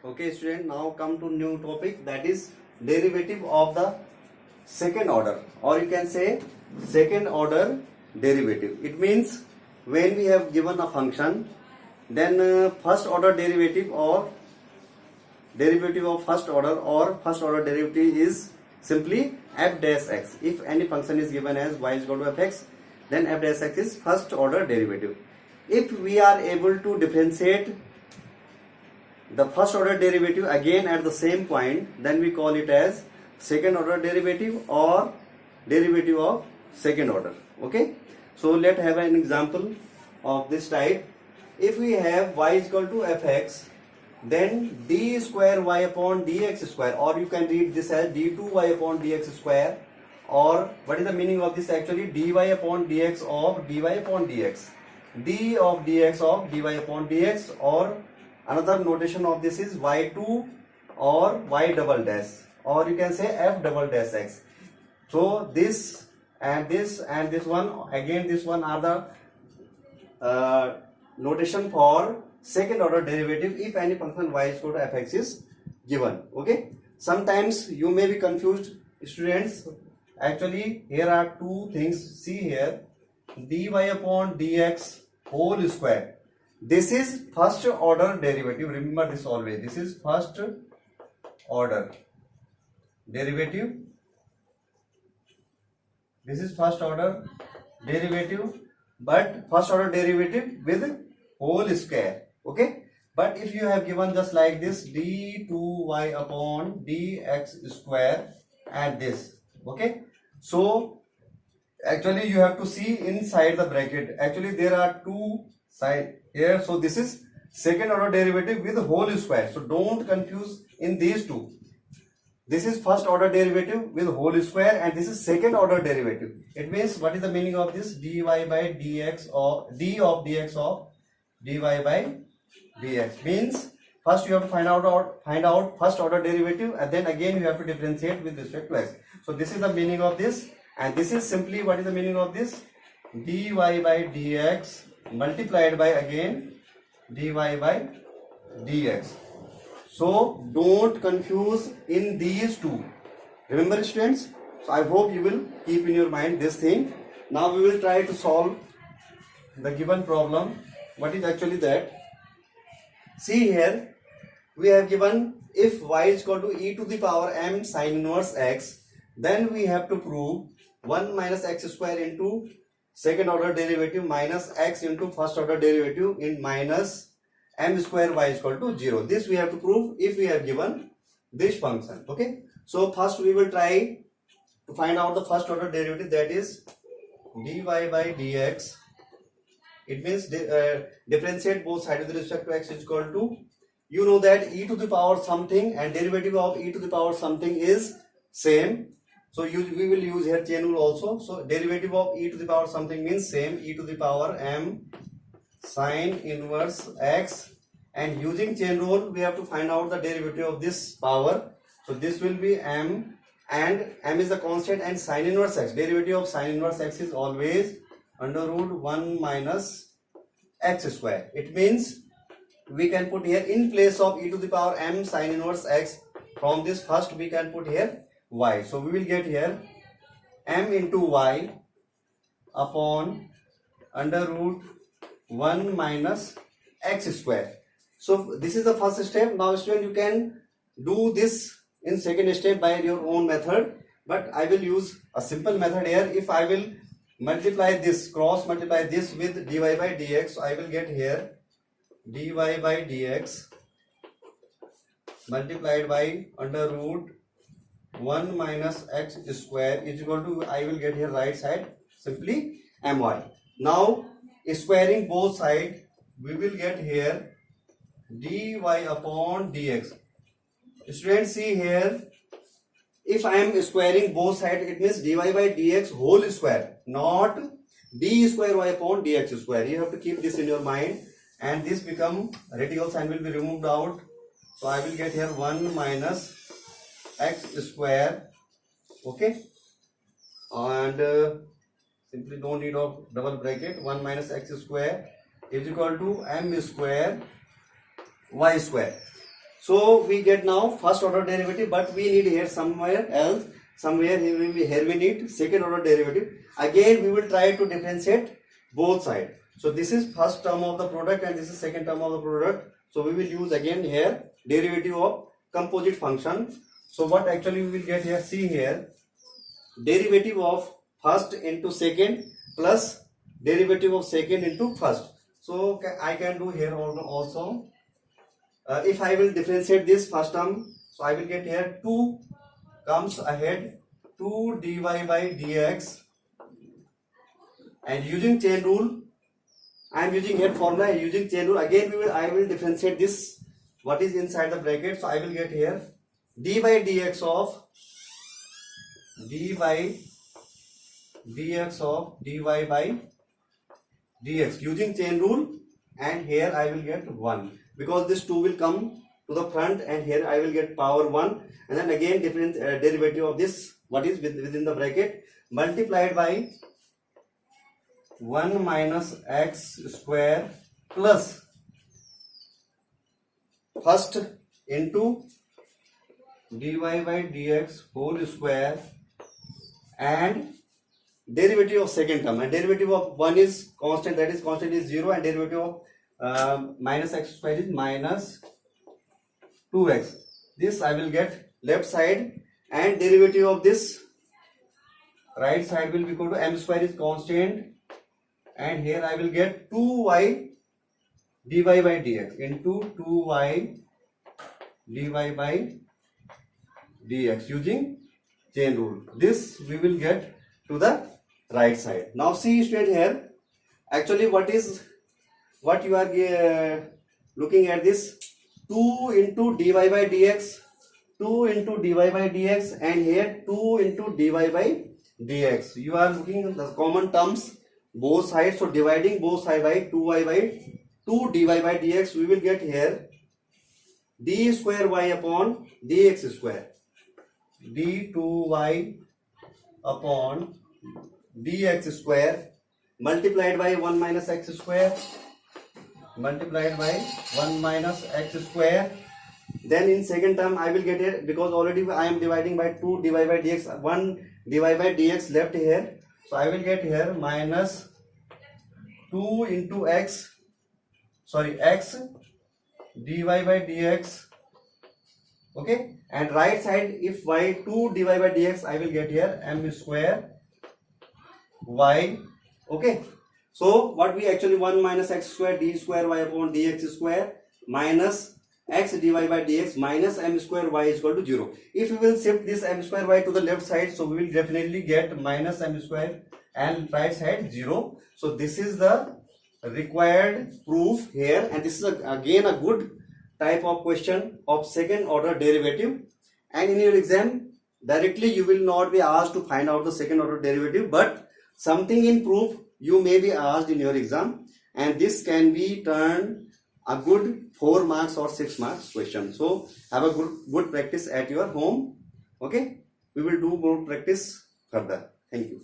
Okay, student. Now come to new topic, that is derivative of the second order, or you can say second order derivative. It means when we have given a function, then first order derivative or derivative of first order or first order derivative is simply f dash x. If any function is given as y is equal to fx, then f dash x is first order derivative. If we are able to differentiate the first order derivative again at the same point, then we call it as second order derivative or derivative of second order. Okay, so let's have an example of this type. If we have y is equal to fx, then d square y upon dx square, or you can read this as d2y upon dx square, or what is the meaning of this actually? dy upon dx of dy upon dx, d of dx of dy upon dx, or another notation of this is y2 or y double dash, or you can say f double dash x. So this and this one, again this one are the notation for second order derivative if any function y is equal to fx is given. Okay, sometimes you may be confused, students. Actually here are two things. See here, dy upon dx whole square, this is first order derivative. Remember this always, this is first order derivative, this is first order derivative, but first order derivative with whole square. Okay, but if you have given just like this d2y upon dx square and this, okay, so actually you have to see inside the bracket. Actually there are two side here, so this is second order derivative with whole square, so don't confuse in these two. This is first order derivative with whole square and this is second order derivative. It means what is the meaning of this? dy by dx, or d of dx of dy by dx means first you have to find out first order derivative, and then again you have to differentiate with respect to x. So this is the meaning of this, and this is simply what is the meaning of this? dy by dx multiplied by again dy by dx. So don't confuse in these two. Remember students, so I hope you will keep in your mind this thing. Now we will try to solve the given problem. What is actually that? See here, we have given if y is equal to e to the power m sin inverse x, then we have to prove 1 minus x square into second order derivative minus x into first order derivative in minus m square y is equal to 0. This we have to prove if we have given this function. Okay, so first we will try to find out the first order derivative, that is dy by dx. It means differentiate both sides with respect to x is equal to, you know that e to the power something and derivative of e to the power something is same. So we will use here chain rule also. So derivative of e to the power something means same, e to the power m sin inverse x, and using chain rule we have to find out the derivative of this power. So this will be m, and m is the constant, and sin inverse x, derivative of sin inverse x is always under root 1 minus x square. It means we can put here in place of e to the power m sin inverse x, from this first we can put here y. So we will get here m into y upon under root 1 minus x square. So this is the first step. Now student, you can do this in second step by your own method, but I will use a simple method here. If I will multiply this, cross multiply this with dy by dx, so I will get here dy by dx multiplied by under root 1 minus x square is equal to, I will get here right side simply my. Now squaring both sides, we will get here dy upon dx. Students, see here, if I am squaring both sides, it means dy by dx whole square, not d square y upon dx square. You have to keep this in your mind, and this become radical sign will be removed out. So I will get here 1 minus x square. Okay, and simply don't need of double bracket. 1 minus x square is equal to m square y square. So we get now first order derivative, but we need here somewhere else, somewhere here we need second order derivative. Again we will try to differentiate both sides. So this is first term of the product and this is second term of the product. So we will use again here derivative of composite function. So what actually we will get here, see here, derivative of first into second plus derivative of second into first. So I can do here also. If I will differentiate this first term, so I will get here 2 comes ahead, 2 dy by dx, and using chain rule, I am using here formula, using chain rule, again I will differentiate this, what is inside the bracket. So I will get here d by dx of dy by dx using chain rule, and here I will get 1 because this 2 will come to the front, and here I will get power 1, and then again different derivative of this, what is within the bracket, multiplied by 1 minus x square plus first into dy by dx whole square and derivative of second term, and derivative of 1 is constant, that is constant is 0, and derivative of minus x square is minus 2x. This I will get left side, and derivative of this right side will be equal to m square is constant, and here I will get 2y dy by dx into 2y dy by dx using chain rule. This we will get to the right side. Now see straight here, actually what you are looking at this 2 into dy by dx, 2 into dy by dx, and here 2 into dy by dx. You are looking at the common terms both sides, so dividing both sides by 2y by 2 dy by dx, we will get here d square y upon dx square, d2y upon dx square multiplied by 1 minus x square, multiplied by 1 minus x square. Then in second term I will get it, because already I am dividing by 2 dy by dx, 1 dy by dx left here, so I will get here minus 2 into x dy by dx, okay, and right side if y 2 dy by dx, I will get here m square y, okay. So what we actually 1 minus x square d square y upon dx square minus x dy by dx minus m square y is equal to 0. If we will shift this m square y to the left side, so we will definitely get minus m square and right side 0. So this is the required proof here, and this is again a good type of question of second order derivative, and in your exam directly you will not be asked to find out the second order derivative, but something in proof you may be asked in your exam, and this can be turned a good 4 marks or 6 marks question. So have a good practice at your home, okay. We will do more practice further. Thank you.